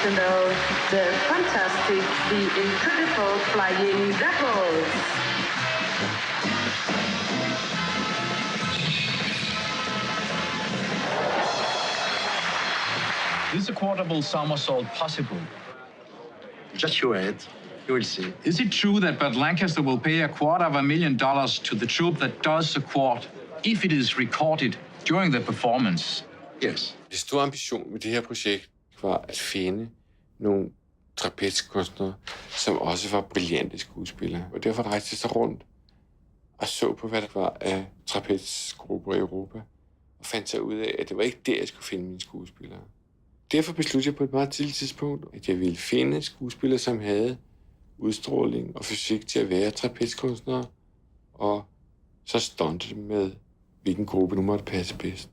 to know the fantastic, the incredible Flying Devils. Is a quadruple somersault possible? Just your head. You will see. Is it true that Burt Lancaster will pay $250,000 to the troupe that does the quad if it is recorded during the performance? Yes. Det store ambition med det her projekt var at finde nogle trapezkunstnere, som også var brillante skuespillere. Og derfor rejste jeg så rundt og så på, hvad der var af trapezgrupper i Europa, og fandt så ud af, at det var ikke der, jeg skulle finde mine skuespillere. Derfor besluttede jeg på et meget tidligt tidspunkt, at jeg ville finde skuespillere, som havde udstråling og fysik til at være trapezkunstnere, og så stunte dem med, hvilken gruppe nu måtte passe bedst.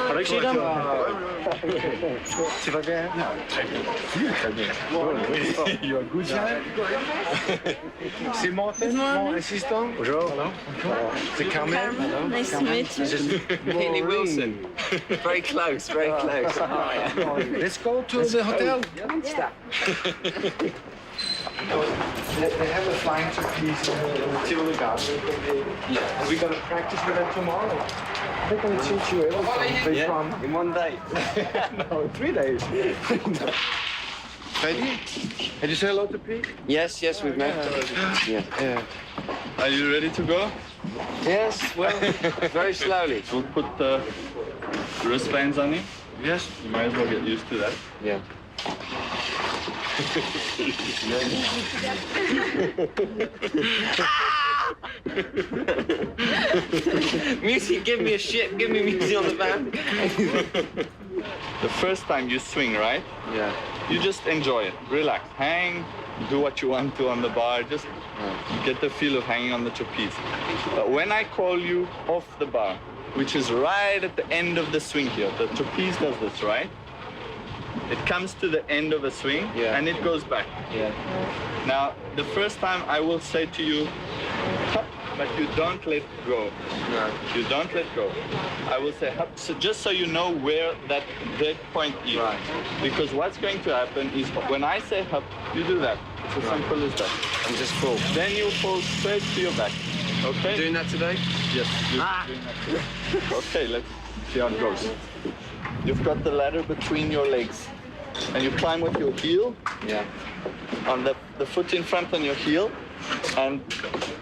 Har du ikke set ham? Det var bien. Ja, très bien. You are good, C'est Morten, mon assistant. Bonjour. C'est Carmen. Nice to meet you. Penny Wilson. Very close, very close. Let's go to the hotel. They have a flying trapeze in the Tivoli Garden. Yeah. We got to practice with them tomorrow. They're going to teach you everything. Yeah, in one day. No, 3 days. Ready? Have you said hello to Pete? Yes, we've met. Yeah. Are you ready to go? Yes, well, very slowly. We'll put the wristbands on you. Yes. You might as well get used to that. Yeah. Music, give me a shit, give me music on the band. The first time you swing, right? Yeah. You just enjoy it. Relax. Hang, do what you want to on the bar. Just get the feel of hanging on the trapeze. But when I call you off the bar, which is right at the end of the swing here, the trapeze does this, right? It comes to the end of a swing, and it goes back. Yeah. Now, the first time I will say to you, hop, but you don't let go. No. You don't let go. I will say hop, so just so you know where that dead point is. Right. Because what's going to happen is when I say hop, you do that. It's as simple as that. And just fall. Then you fall straight to your back. Okay? Doing that today? Yes. Doing that today. Okay, let's see how it goes. You've got the ladder between your legs, and you climb with your heel. Yeah. On the foot in front on your heel, and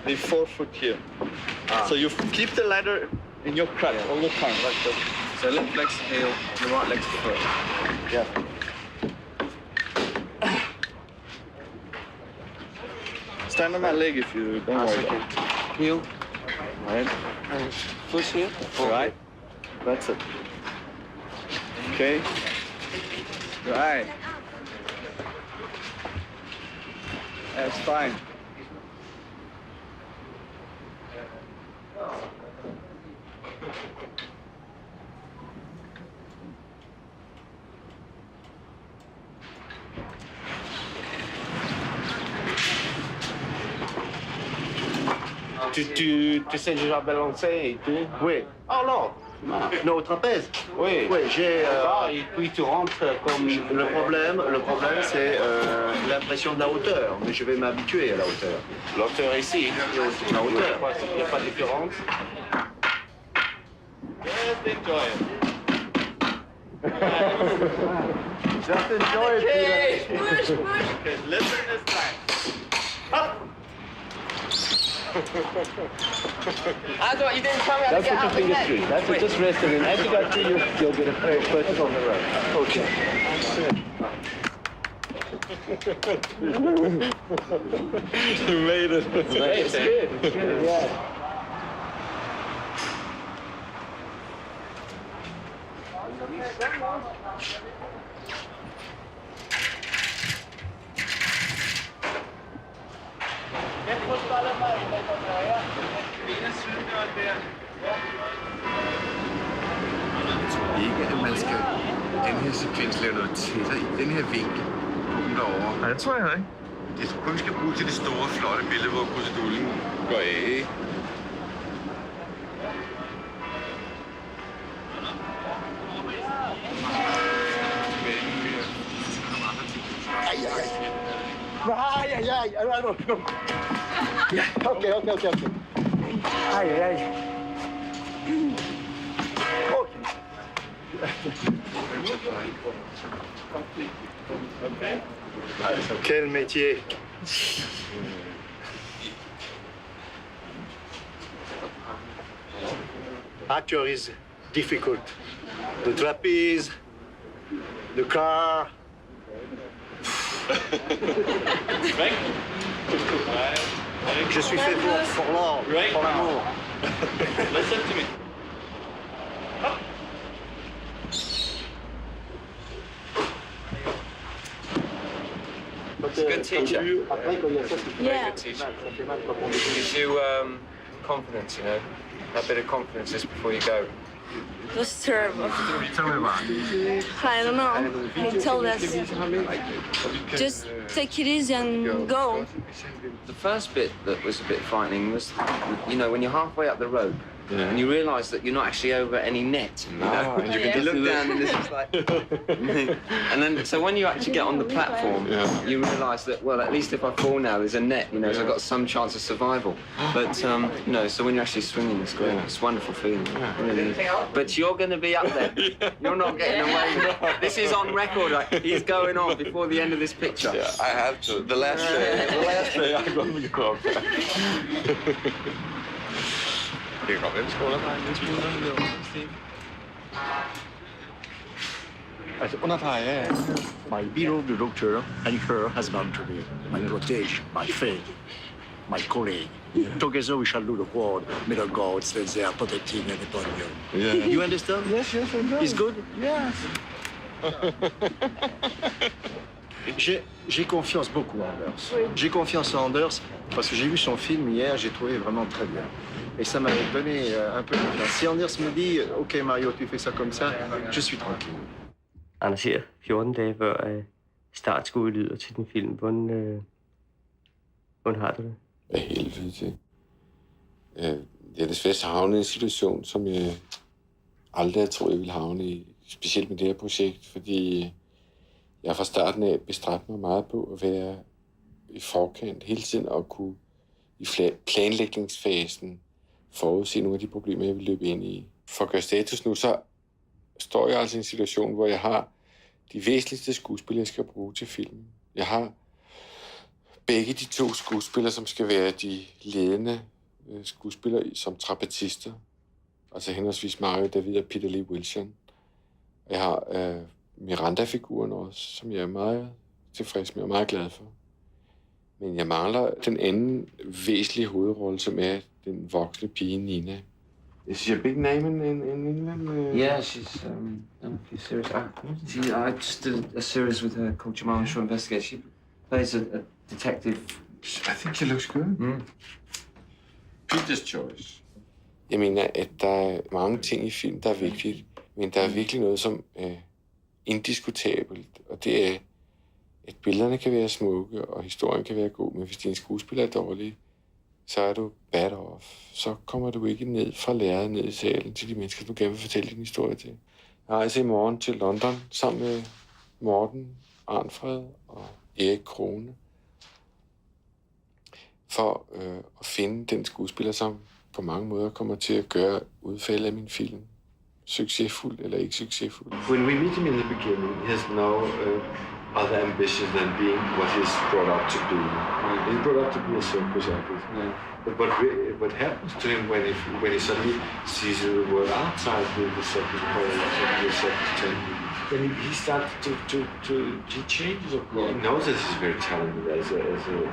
the forefoot here. So you keep the ladder in your crutch all the time, like this. So left leg's heel, the right leg's foot. Yeah. Stand on my leg if you don't worry. Okay. Heel. Right. Foot here. Right. That's it. Okay. Right. That's fine. Tu sais déjà balancer et tout? Oui. Oh non. Non, au trapèze. Oui. Oui, j'ai. Et puis tu rentres comme... Le problème, c'est l'impression de la hauteur. Mais je vais m'habituer à la hauteur. L'auteur ici. La hauteur. Il n'y a pas de différence. Just enjoy it. Just enjoy it. Hey! Okay, listen this time. I thought you didn't tell me how to That's get what out your the fingers net. do. That's it. Just rest it. And as you go through, you'll get a purchase on the road. Okay. You made it. It's good. It's good. Yeah. Venus man skal den her sekvens lave noget tættere i den her vinkel derovre. Nej, det tror jeg ikke. Det tror jeg, vi skal bruge til det store, flotte billede, hvor krydsedullen går af, ikke? Ja, okay. Quel métier. Actor is difficult. The trapeze, the car. Je suis fait pour l'or, pour l'amour. Listen to me. It's a good teacher. Yeah. Gives you confidence, you know. A bit of confidence just before you go. Just terrible. Tell me about it. I don't know. He told us, just take it easy and go. The first bit that was a bit frightening was, you know, when you're halfway up the rope and you realise that you're not actually over any net. You know? And you Yeah. can You look down and this is like, and then so when you actually get on the platform, you realise that well, at least if I fall now, there's a net, you know, so I've got some chance of survival. But you know, so when you're actually swinging, it's great. It's a wonderful feeling. Really. But you're going to be up there. You're not getting away. This is on record. Like, he's going on before the end of this picture. Yeah, I have to. The last day I'm going to go up. Det kan godt være, vi skal underdreje en lille smule. Altså, underdreje, ja. My beetle, the doctor, and her has gone to be my protege, my friend, my colleague. Together we shall do the world, middle gods, that they are protecting anybody. Yeah. You understand? Yes, I do. It's good? Yes. J'ai confiance beaucoup en Anders. J'ai confiance en Anders parce que j'ai vu son film hier, j'ai trouvé vraiment très bien. Et ça m'a donné un peu de confiance. Si Anders me dit, OK Mario, tu fais ça comme ça, je suis tranquille. Anders her, 14 dage før startskuddet lyder til din film. Hvordan har du det? Hvad helvede til. Jeg er desværre havnet i en situation, som jeg aldrig havde troet, jeg ville havne i. Specielt med det her projekt, fordi jeg fra starten af bestræbte mig meget på at være i forkant hele tiden og kunne i planlægningsfasen forudse nogle af de problemer, jeg vil løbe ind i. For at gøre status nu, så står jeg altså i en situation, hvor jeg har de væsentligste skuespillere, jeg skal bruge til filmen. Jeg har begge de to skuespillere, som skal være de ledende skuespillere som trapetister. Altså henholdsvis Mario David og Peter Lee Wilson. Jeg har Miranda-figuren også, som jeg er meget tilfreds med og meget glad for. Men jeg mangler den anden væsentlige hovedrolle, som er den voksne pige Nina. Is she a big name in England? Yeah, she's a series. I just did a series with her called Jamal Shaw Investigate. She plays a detective. I think she looks good. Mm. Peter's choice. Jeg mener, at der er mange ting i film, der er vigtigt, men der er virkelig noget, som er indiskutabelt, og det er, at billederne kan være smukke, og historien kan være god, men hvis din skuespiller er dårlig, så er du bad off. Så kommer du ikke ned fra lærredet ned i salen til de mennesker, du gerne vil fortælle din historie til. Jeg rejser i morgen til London sammen med Morten Arnfred og Erik Krone for at finde den skuespiller, som på mange måder kommer til at gøre udfaldet af min film succesfuld eller ikke succesfuld. When we meet him in the beginning, he has no other ambition than being what he's brought up to be. He's brought up to be a circus artist. Yeah. But what happens to him when he suddenly sees the world outside the circus hall, the circus tent, then he starts to change. He knows that he's very talented as a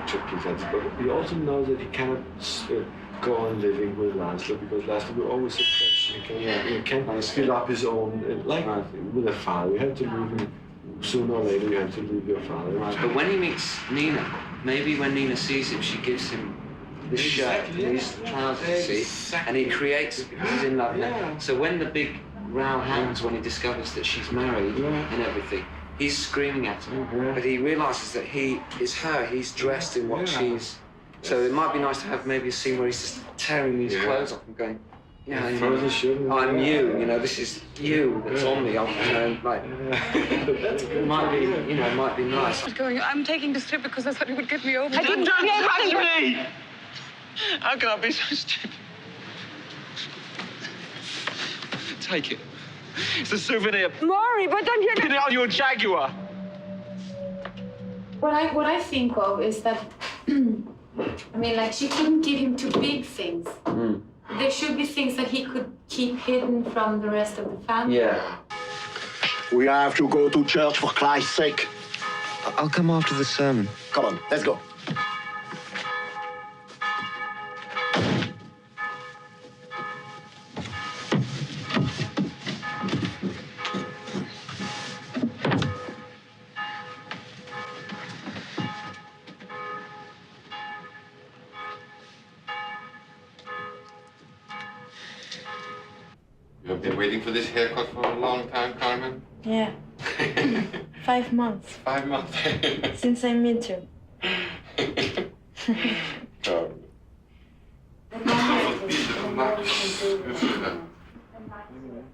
trapeze artist, but he also knows that he cannot go on living with Laszlo because Laszlo will always suppress. He can't fill up his own, like with a father. You have to leave him. Sooner or later, you have to leave your father. Right. But when he meets Nina, maybe when Nina sees him, she gives him this shirt, these trousers, see, and he creates. He's in love now. So when the big row hands when he discovers that she's married and everything. He's screaming at her, but he realises that he is her. He's dressed in what she's. So it might be nice to have maybe a scene where he's just tearing these clothes off and going, yeah, you know, I'm you. You know, this is you that's on me. You know, like it might be, you know, it might be nice. I'm taking this trip because I thought it would get me over. I didn't trust me! How can I be so stupid? Take it. It's a souvenir. Maury, but don't you... Pin it on your Jaguar. What I think of is that, I mean, like, she couldn't give him too big things. There should be things that he could keep hidden from the rest of the family. Yeah. We have to go to church for Christ's sake. I'll come after the sermon. Come on, let's go. You have been waiting for this haircut for a long time, Carmen? Yeah. 5 months. 5 months. Since I met you.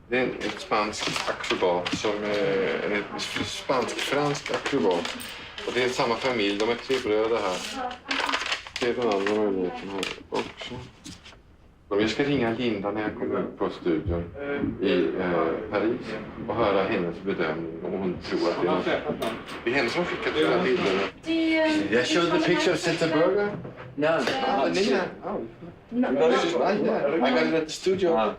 Det er et spansk akrobat som en spansk-fransk akrobat. Och det är samma familj, de är 3 bröder här. Det är den andra möjligheten här också. Jag ska ringa Linda när jag kommer upp på studion i Paris och höra hennes bedömning om hon tror att det är något. Det är henne som skickat de här bilderna. Jag showed the picture of Setta Burger. No. Nina. No. I got it at the studio.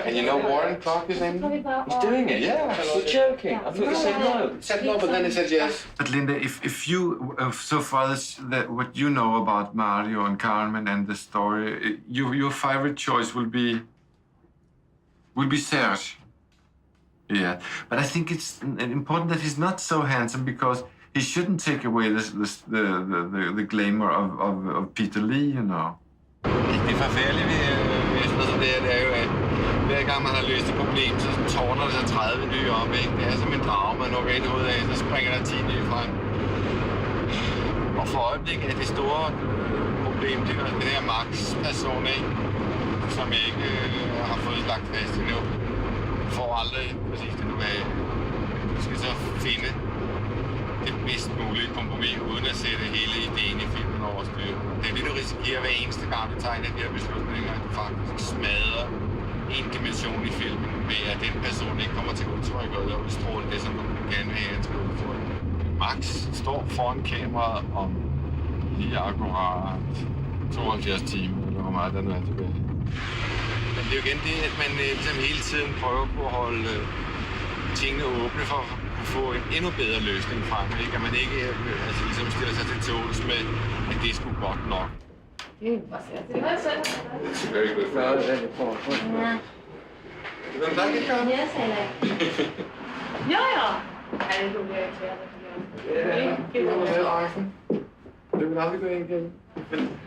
And you know Warren Clark is in? He's doing it? Yeah. You're joking. I thought you said no. He said no, but then he said yes. But Linda, if you, so far that what you know about Mario and Carmen and the story, your favorite choice will be Serge. Yeah, but I think it's important that he's not so handsome because he shouldn't take away the glamour of Peter Lee, you know. Det forfærdelige ved sådan noget som det er jo, at hver gang man har løst et problem, så tårner det sig 30 nye op, ikke? Det er som en drage, man når ind ud af, så springer der 10 nye frem. Og for øjeblikket er det store problem, det er den her Max-person, ikke? Som ikke har fået lagt fast endnu. Får aldrig præcis det, du vil have. Du skal så finde det bedst mulige kompromis, uden at sætte hele ideen i filmen over styr. Det er det, du risikerer hver eneste gang, du tager en af de her beslutninger, at du faktisk smadrer en dimension i filmen, ved at den person ikke kommer til udtryk og udstråle det, som du gerne vil have, at skal udtrykke. Max står foran kameraet om lige akkurat 72 timer, eller hvor meget der nu er tilbage. Men det er jo igen det, at man ligesom hele tiden prøver på at holde tingene åbne for at få en endnu bedre løsning frem, ikke? At man ikke ligesom stiller sig til tåls med, at det er sgu godt nok. It's very good. You don't like it, Carmen? Yes, I like it. Ja. Du vil aldrig gå ind igen.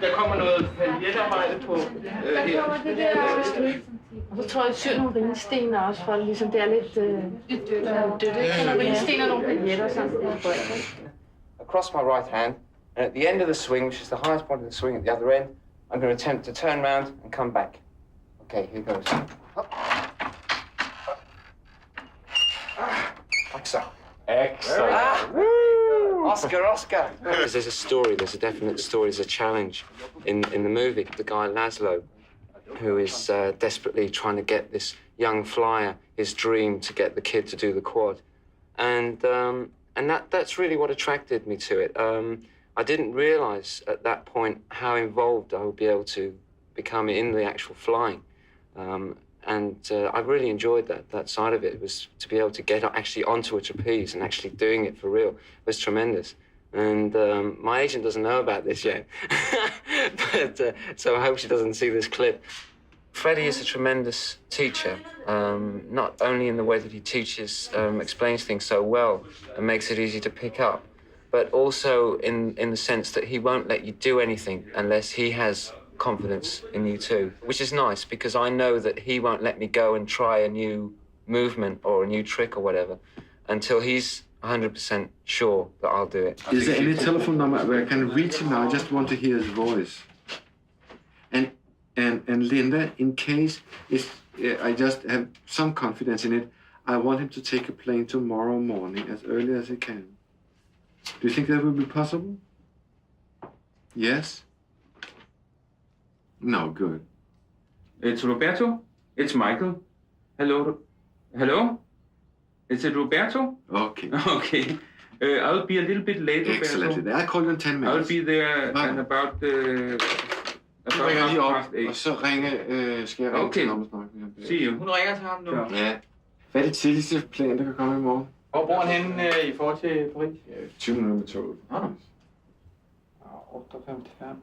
Der kommer noget paljetarbejde på her. Og så tror jeg, at syr nogle ringsten også, for ligesom det er lidt dødt. Nogle ringsten og nogle paljetter sammen. Across my right hand, and at the end of the swing, which is the highest point of the swing at the other end, I'm going to attempt to turn around and come back. Okay, here goes. Up. Like so. Excellent. Oscar. There's a story, there's a definite story, there's a challenge in the movie. The guy Laszlo, who is desperately trying to get this young flyer, his dream to get the kid to do the quad. And that's really what attracted me to it. I didn't realize at that point how involved I would be able to become in the actual flying. I really enjoyed that side of it. It was to be able to get actually onto a trapeze and actually doing it for real was tremendous. And my agent doesn't know about this yet, but so I hope she doesn't see this clip. Freddie is a tremendous teacher, not only in the way that he teaches, explains things so well and makes it easy to pick up, but also in the sense that he won't let you do anything unless he has confidence in you too, which is nice because I know that he won't let me go and try a new movement or a new trick or whatever until he's 100% sure that I'll do it. Is there any telephone number where I can reach him now? I just want to hear his voice. And Linda, in case I just have some confidence in it, I want him to take a plane tomorrow morning as early as he can. Do you think that will be possible? Yes? No, good. It's Roberto. It's Michael. Hello. Hello? Is it Roberto? Okay. Okay. I'll be a little bit late, Roberto. Excellent. I'll call you in 10 minutes. I'll be there in about ringer lige op, 8:30. og så skal jeg ringe til ham og snakke med ham. See you. Hun ringer til ham nu. Ja. Hvad er det tidligste plan, der kan komme i morgen? Hvor bor han henne i forhold til Paris? 20 minutter med toget. 8:55.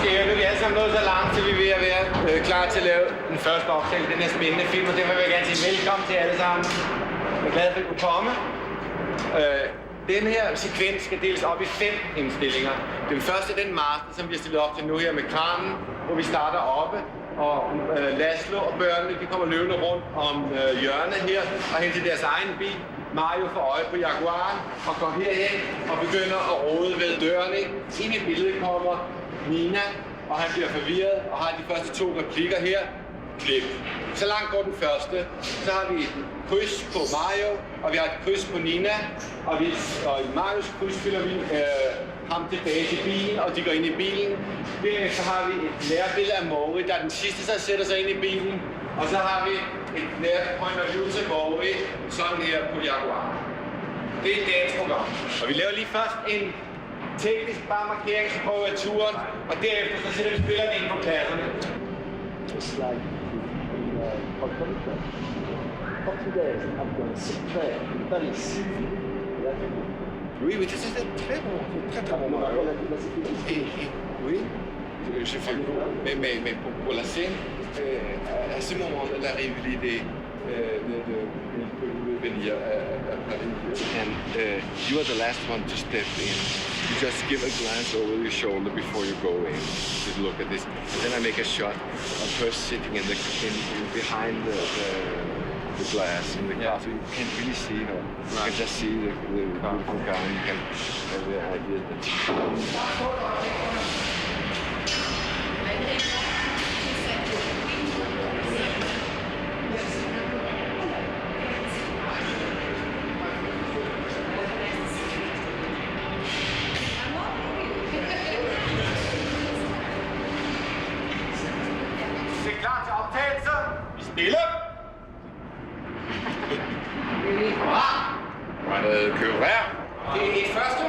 Nu er vi alle sammen nået så langt, til vi er ved at være klar til at lave den første optagelse, den her spændende film, og derfor vil jeg gerne sige velkommen til alle sammen. Jeg er glad for, at I kunne komme. Den her sekvens skal deles op i 5 indstillinger. Den første er den master, som vi har stillet op til nu her med kranen, hvor vi starter oppe, og Laszlo og børnene, de kommer løbende rundt om hjørnet her og hen til deres egen bil. Mario får øje på Jaguaren og går herhen og begynder at rode ved dørene. Ind i billedet kommer Nina, og han bliver forvirret og har de første 2 replikker her. Klip. Så langt går den første. Så har vi et kryds på Mario, og vi har et kryds på Nina. Og i Marios kryds fylder vi ham tilbage til bilen, og de går ind i bilen. Derefter har vi et nærbillede af Maury, der er den sidste, der sætter sig ind i bilen. Og så har vi et nært point of view til Maury, sådan her på Jaguar. Det er dagens program. Og vi laver lige først en teknisk bare markeringsprøve af turen, og derefter så sætter vi spillerne ind på pladserne. Oui, mais c'est très bon, très bon Mario. Oui, j'ai fait. Mais pour la scène, à ce moment, elle arrive l'idée de venir à Paris. And you are the last one to step in. You just give a glance over your shoulder before you go in to look at this. And then I make a shot of her sitting in behind the glass in the car, so you can't really see her. You can just see the beautiful car, and you can have the idea that det er klar til optagelse. Vi stille. Køber her. Det er et første.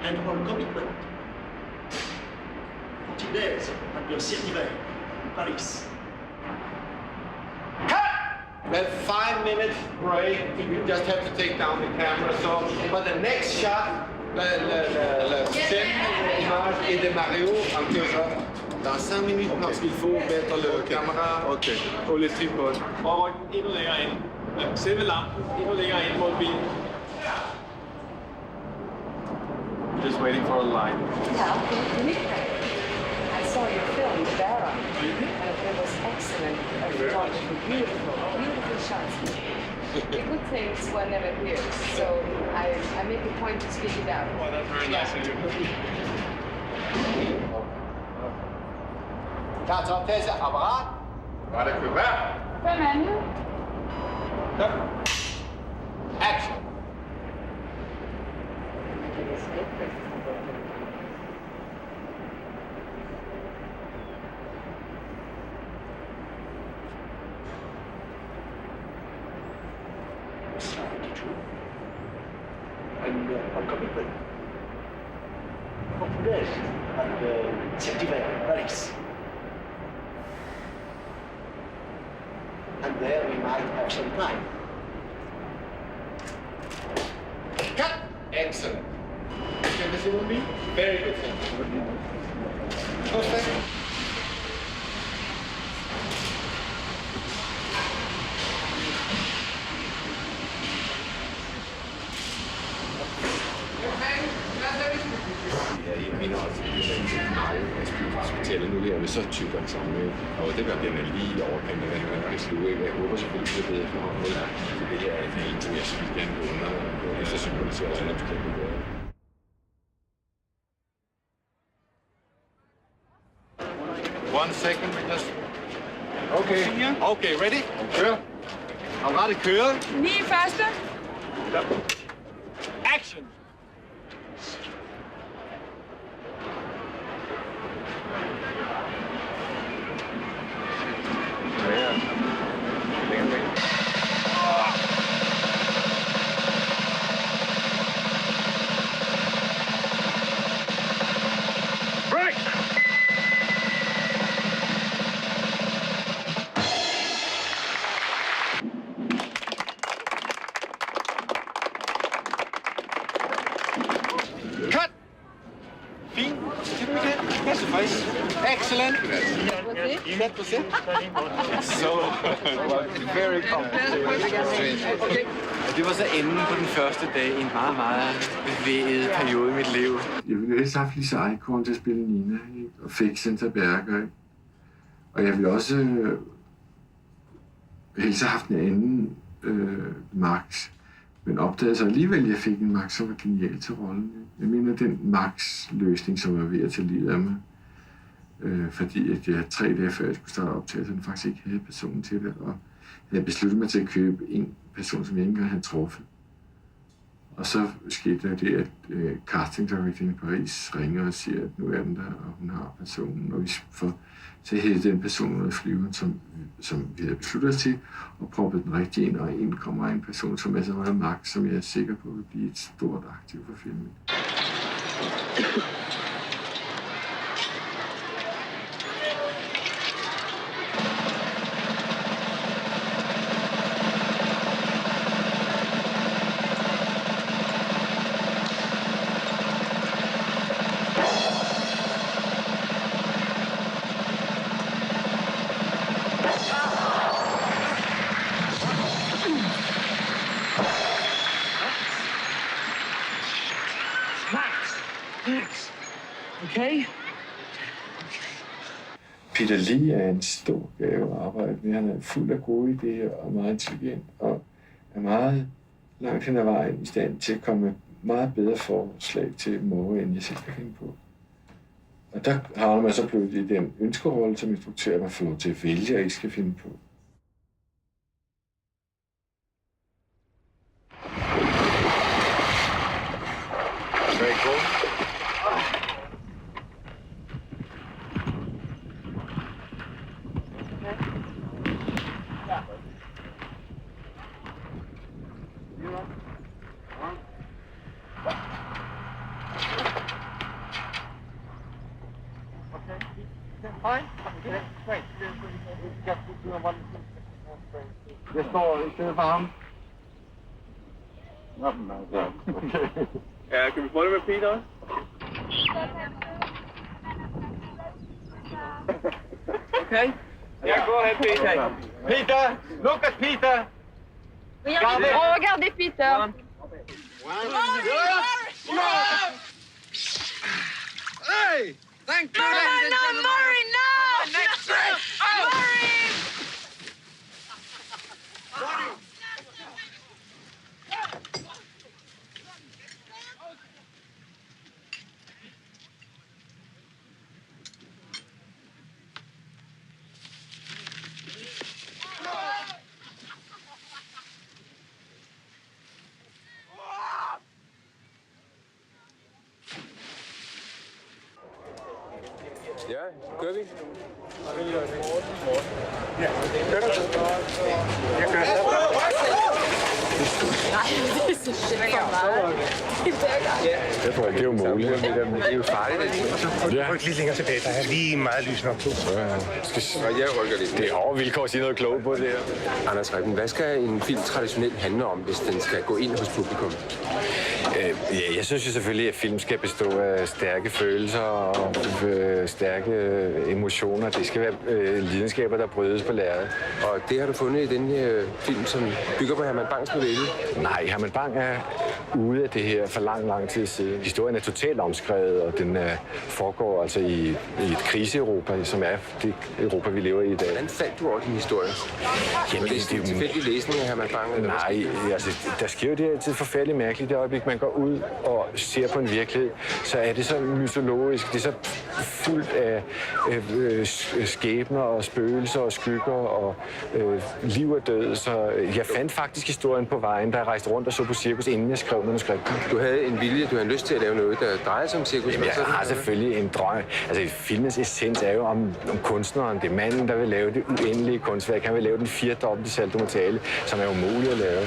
And on commitment. 14 days at your city in Paris. Well, 5 minutes break. We just have to take down the camera. So, but the next shot, la scène et de Mario en quelque sorte. Dans 5 minutes, parce qu'il faut mettre le caméra på le tripod. Og rykke den endnu længere ind. Selve lampen endnu længere ind mod bilen. Just waiting for a line. I saw your film, Vera, and it was excellent. Photography, beautiful, beautiful shots. The good things were never here, so I make a point to speak it out. Oh, that's very nice of you. Klar til optagelse. Apparat. Var det køber? Hvem er det? Action. truth and commitment. Populaires and sentiment, Paris. And there we might have some time. Cut! Excellent. Can you see with me? Very good thing. Perfect. Jeg mener også, at det er meget hospitalet nu her med så tyk og sammen. Og det der bliver lige i overkanten af hvad det sluge. Jeg håber selvfølgelig, det er bedre for mig. Det her er en ting, jeg vil gerne gå under. Efter symboliserer også, at det kan gå. 1 second, just. Okay. Okay, ready? Kør. Apparat kører. 9 første. Action! Cut! Fint. Jeg er tilfreds. Excellent. So, very complicated. Okay. Det var så enden på den første dag i en meget, meget bevæget periode i mit liv. Jeg ville helst have haft Lise Eichhorn til at spille Nina, ikke? Og fik Senta Berger. Ikke? Og jeg ville også helst have haft en anden Max. Men opdagede så alligevel, at jeg fik en Max, som var genial til rollen. Ikke? Jeg mener, den Max-løsning, som var ved at tage livet af mig. Fordi at jeg 3 dage før jeg skulle starte optagelsen, faktisk ikke havde personen til det. Og jeg havde besluttet mig til at købe en person, som jeg ikke engang havde truffet. Og så skete der det, at castingdirektoren i Paris ringer og siger, at nu er den der, og hun har personen. Og vi får så hævde den person under flyveren, som vi havde besluttet os til, og proppet den rigtig ind, og ind kommer en person, som er så meget magt, som jeg er sikker på vil blive et stort aktiv for filmen. Okay? Peter Lee er en stor gave at arbejde med. Han er fuld af gode idéer og meget intelligent, og er meget langt hen ad vejen i stand til at komme med meget bedre forslag til Måge, end jeg selv kan finde på. Og der har man så blevet i den ønskerolle som instruktør, at man får lov til at vælge, og ikke skal finde på. Very cool. Fine. Okay, great. Just do one. Jeg står i stedet for ham. Ja, kan vi prøve det med Peter også? Okay. Yeah, go ahead, Peter. Peter, look at Peter. Regardez Peter. Hey, thank you. No, Murray, no! Next stretch. Murray! Ja, gør vi? Ja, kører. Jeg kører. Nej, det synes jeg ikke for meget. Jeg tror, det er jo muligt. Det er jo farligt. Ja. Ryk lige længere tilbage, der er lige meget lys nok på. Jeg rykker lidt. Det er hårde vilkår at sige noget klogt på det her. Anders Rebben, hvad skal en film traditionelt handle om, hvis den skal gå ind hos publikum? Jeg synes jo selvfølgelig, at film skal bestå af stærke følelser og stærke emotioner. Det skal være lidenskaber, der brydes på lærredet. Og det har du fundet i den her film, som bygger på Herman Bangs novelle? Nej, Herman Bang er ude af det her for lang tid siden. Historien er totalt omskrevet, og den foregår altså i et krise-Europa, som er det Europa, vi lever i i dag. Hvordan fandt du over din historie? Jamen, det er en tilfældig læsning af Herman Bang? Nej, altså, der sker jo det altid forfærdeligt mærkeligt. Det øjeblik, man går ud og ser på en virkelighed, så er det så mytologisk. Det er så fuldt af skæbner og spøgelser og skygger og liv og død. Så jeg fandt faktisk historien på vejen, da jeg rejste rundt og så på cirkus, inden jeg skrev manuskriptet. Du havde en vilje, du havde lyst til at lave noget, der drejer sig om cirkus? Jamen, jeg har selvfølgelig en drøm. Altså, filmens essens er jo om kunstneren. Det er manden, der vil lave det uendelige kunstværk. Han vil lave den 4-dobbelte salto mortale, som er umuligt at lave.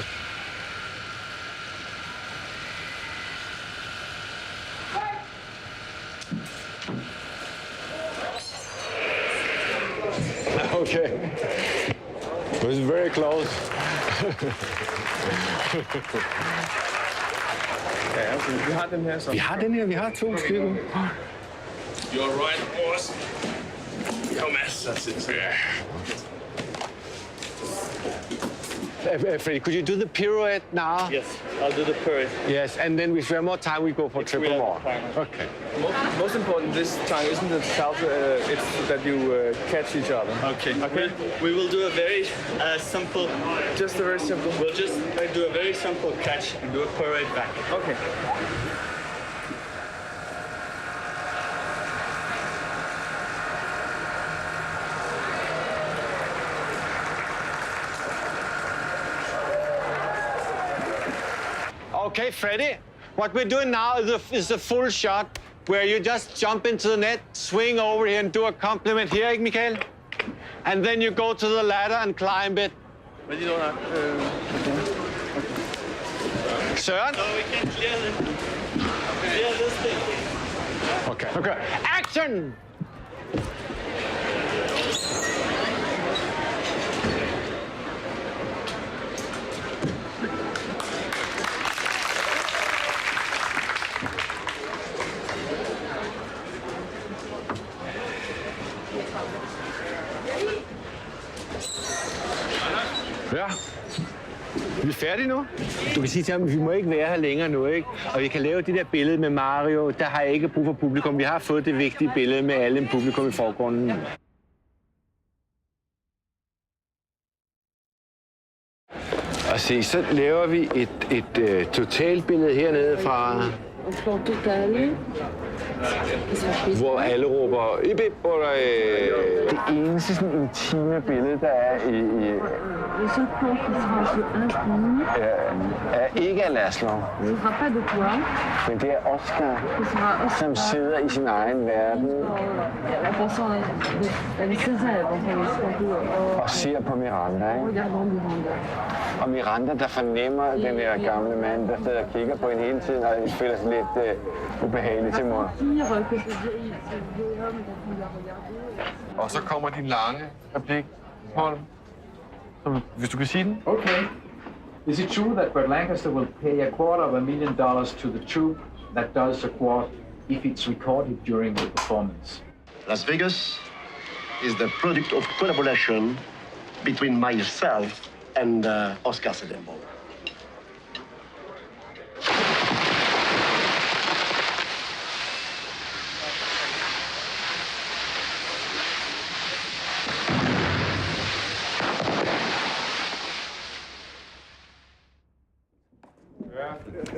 Okay. It was very close. Ja, okay. Vi har den her så. Vi har den her. Vi har 2 stykker. You're right, boss. Kom, så sindssygt. Freddie, could you do the pirouette now? Yes, I'll do the pirouette. Yes, and then if we have more time, we go for triple more. Okay. Most important this time isn't the salto, it's that you catch each other. Okay. We will do a very simple. Just a very simple. We'll just do a very simple catch and do a pirouette back. Okay. Okay, Freddie, what we're doing now is a full shot where you just jump into the net, swing over here and do a compliment here, ikke, Michael? And then you go to the ladder and climb it. Hvad er det, du har? Søren? No, we can't clear it. Clear this thing. Okay. Action! Ja. Vi er færdige nu. Du kan sige til ham, at vi må ikke være her længere nu, ikke? Og vi kan lave det der billede med Mario. Der har jeg ikke brug for publikum. Vi har fået det vigtige billede med alle publikum i forgrunden. Og se, så laver vi et totalbillede hernede fra... Hvor alle råber ip, det eneste sådan intime billede, der er er ikke af Laszlo. Men det er Oscar, som sidder i sin egen verden og ser på Miranda, ikke? Og Miranda, der fornemmer den her gamle mand, der sidder og kigger på hende hele tiden, og føler sig lidt ubehageligt til mor. Og så kommer din lange replik, Holm. Hvis du kan sige den. Okay. Is it true that Burt Lancaster will pay $250,000 to the troupe that does the quart if it's recorded during the performance? Las Vegas is the product of collaboration between myself and Oscar Sedenborg.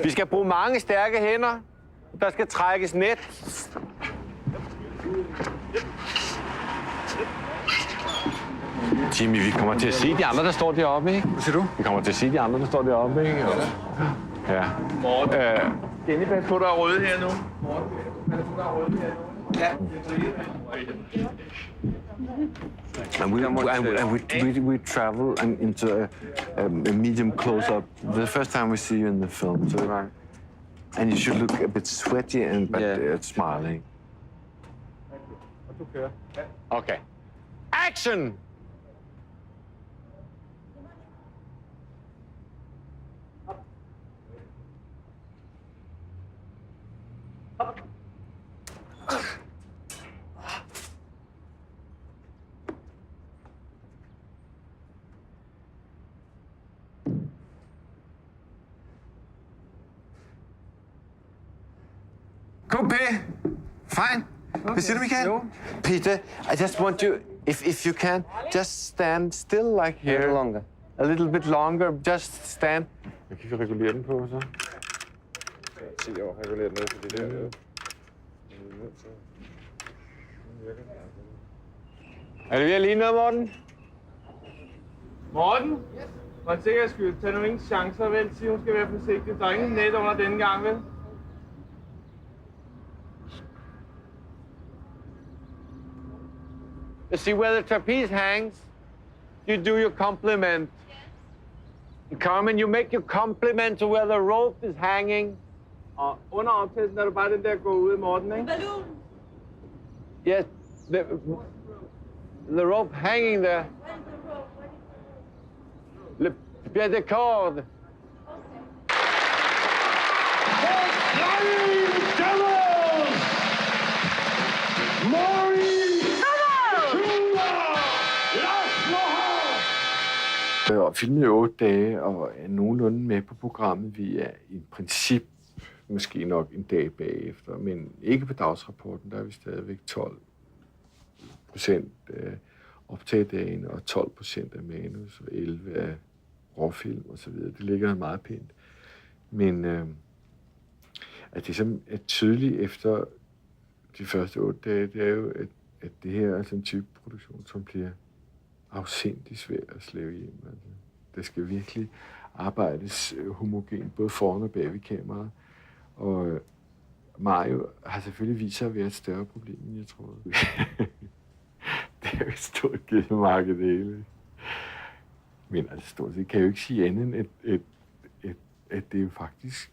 Vi skal bruge mange stærke hænder. Der skal trækkes net. Jimmy, vi kommer til at se de andre, der står deroppe, ikke? Hvad siger du? Vi kommer til at se de andre, der står deroppe, ikke? Ja. Morten, kan I passe på, der er røde her nu? Morten, kan I passe på, der er røde her nu? And we travel into a medium close-up. The first time we see you in the film, so right. And you should look a bit sweaty and smiling. Okay. Action! Okay, fine. Hvad siger du, Michael? Peter, I just want you, if you can, just stand still like here. A little longer. A little bit longer, just stand. Jeg kan ikke regulere den på, så. 10 år regulere den ned, fordi det er... Er det ved at ligne noget, Morten? Morten? For en sikkerheds skyld, tag nu ingen chancer, vel? Sig, hun skal være forsigtig. Der er ingen net under denne gang, vel? You see where the trapeze hangs? You do your compliment. Carmen, you make your compliment to where the rope is hanging. Og under optagelsen er du bare den der gå ud, Morten, ikke? Balloon. Yes, the rope hanging there. Le pied de corde. Og filmet i 8 dage, og er nogenlunde med på programmet. Vi er i princip måske nok en dag bagefter, men ikke på dagsrapporten. Der er vi stadigvæk 12% af optagedagen og 12% af manus og 11% af råfilm og så videre. Det ligger meget pænt. Men at det som er tydeligt efter de første 8 dage, det er jo, at det her er sådan en type produktion, som bliver afsindigt svært at slæve hjem. Altså. Der skal virkelig arbejdes homogent, både foran og bag ved kameraet. Og Mario har selvfølgelig vist sig at være et større problem, end jeg troede. Det er jo et stort gældemarked, det hele. Men altså stort set kan jeg jo ikke sige andet end, at det er jo faktisk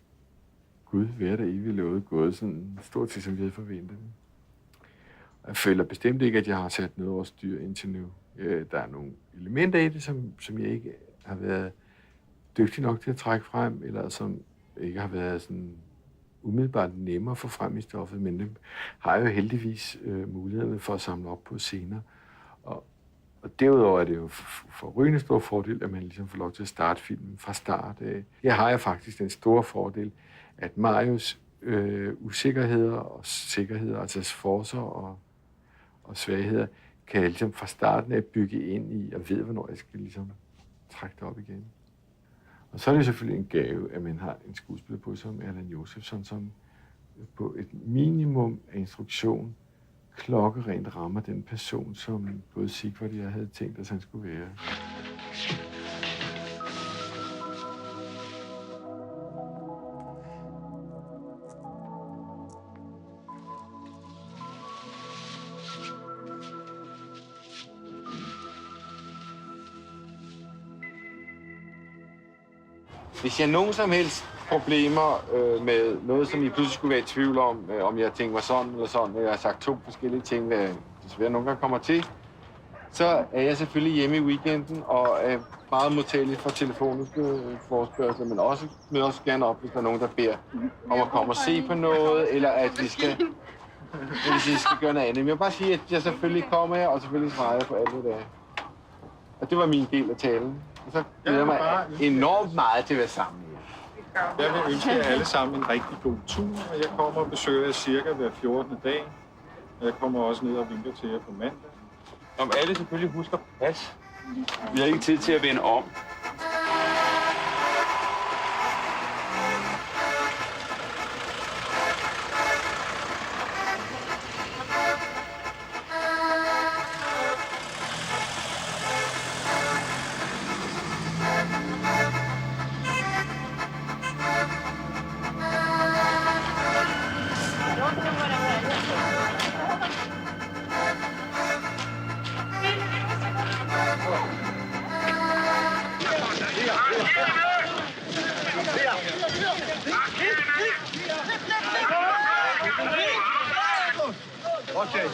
Gud, hvad der ikke lovet gået sådan stort set, som vi havde forventet. Jeg føler bestemt ikke, at jeg har sat noget over styr indtil nu. Der er nogle elementer i det, som jeg ikke har været dygtig nok til at trække frem, eller som ikke har været sådan umiddelbart nemmere at få frem i stoffet, men det har jeg jo heldigvis mulighederne for at samle op på senere. Og derudover er det jo for rygende stor fordel, at man ligesom får lov til at starte filmen fra start af. Her har jeg faktisk den store fordel, at Marios usikkerheder og sikkerheder, altså forcer og svagheder, kan jeg ligesom fra starten af bygge ind i, og ved, hvornår jeg skal ligesom trække det op igen. Og så er det selvfølgelig en gave, at man har en skuespiller på, som Erland Josephson, som på et minimum af instruktion klokkerent rammer den person, som både Sigvard og jeg havde tænkt, at han skulle være. Hvis jeg har nogen som helst problemer med noget, som I pludselig skulle være i tvivl om jeg tænker mig sådan eller sådan, og jeg har sagt 2 forskellige ting, hvad jeg desværre nogle gange kommer til, så er jeg selvfølgelig hjemme i weekenden og er meget modtagelig for telefoniske forespørgsler, men også møder også gerne op, hvis der er nogen, der beder om at komme og se på noget, eller at vi skal gøre noget andet. Men jeg vil bare sige, at jeg selvfølgelig kommer her, og selvfølgelig svarer jeg på alle dage. Og det var min del af talen. Og så glæder jeg mig enormt meget til at være sammen med jer. Jeg vil ønske jer alle sammen en rigtig god tur, og jeg kommer og besøger jer cirka hver 14. dag. Og jeg kommer også ned og vinker til jer på mandag. Om alle selvfølgelig husker pas. Vi har ikke tid til at vende om. Okay.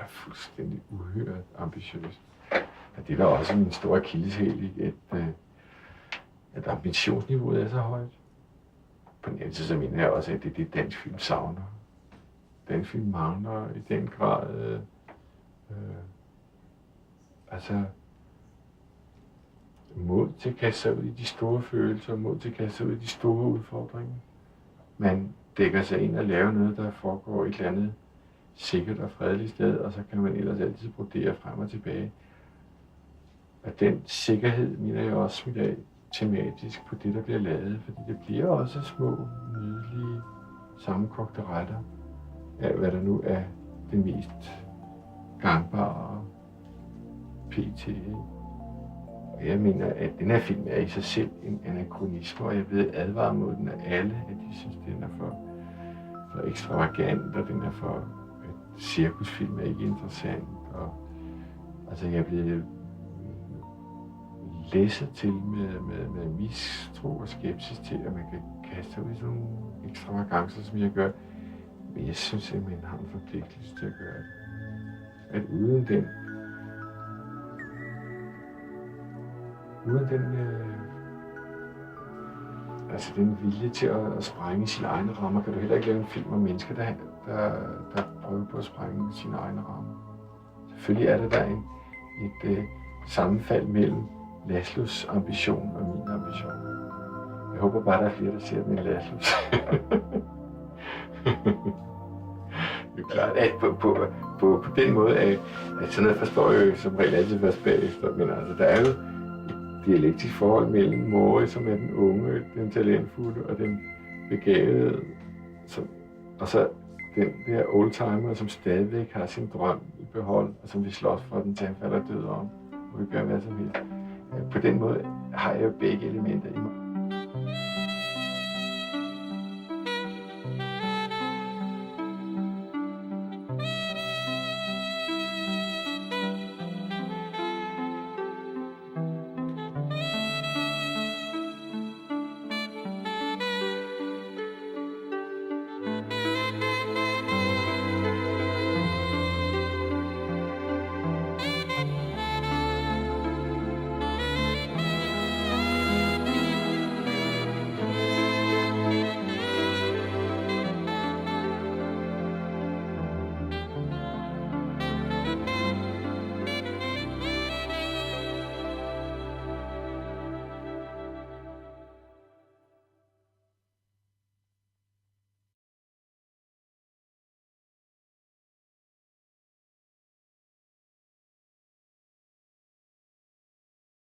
Fuldstændig uhørt ambitiøst. Og det er da også min store akilleshæl i, at ambitionsniveauet er så højt. På den anden side så mener jeg også, at det er det, dansk film savner. Dansk film mangler i den grad mod til at kaste sig ud i de store følelser, mod til at kaste sig ud i de store udfordringer. Man dækker sig ind og laver noget, der foregår i et eller andet sikkert og fredeligt sted, og så kan man ellers altid brodere frem og tilbage. Og den sikkerhed, mener jeg også smidt af tematisk på det, der bliver lavet, fordi det bliver også små, nydelige, sammenkogte retter af, hvad der nu er det mest gangbare pt. Og jeg mener, at den her film er i sig selv en anakronisme, og jeg ved advare mod den af alle, at de synes, den er for ekstravagant, og den er for cirkusfilm er ikke interessant. Og, altså, jeg er blevet læsset til med mistro og skepsis til, at man kan kaste ud i sådan nogle ekstravagancer, som jeg gør. Men jeg synes simpelthen, man har en forpligtelse til at gøre det. At uden den den vilje til at sprænge sine egne rammer, kan du heller ikke lave en film om mennesker, der prøver på at sprænge sine egne rammer. Selvfølgelig er der et sammenfald mellem Laszlos ambition og min ambition. Jeg håber bare, der er flere, der ser den end Laszlos. Det er klart, at på den måde, at sådan noget forstår jeg jo som regel altid først bagefter, men altså, der er jo et dialektisk forhold mellem Mori, som er den unge, den talentfulde og den begavede, og så den der oldtimer, som stadigvæk har sin drøm i behold, og som vi slås for, den til han falder død om, og vi gør hvad som helst. På den måde har jeg jo begge elementer i mig.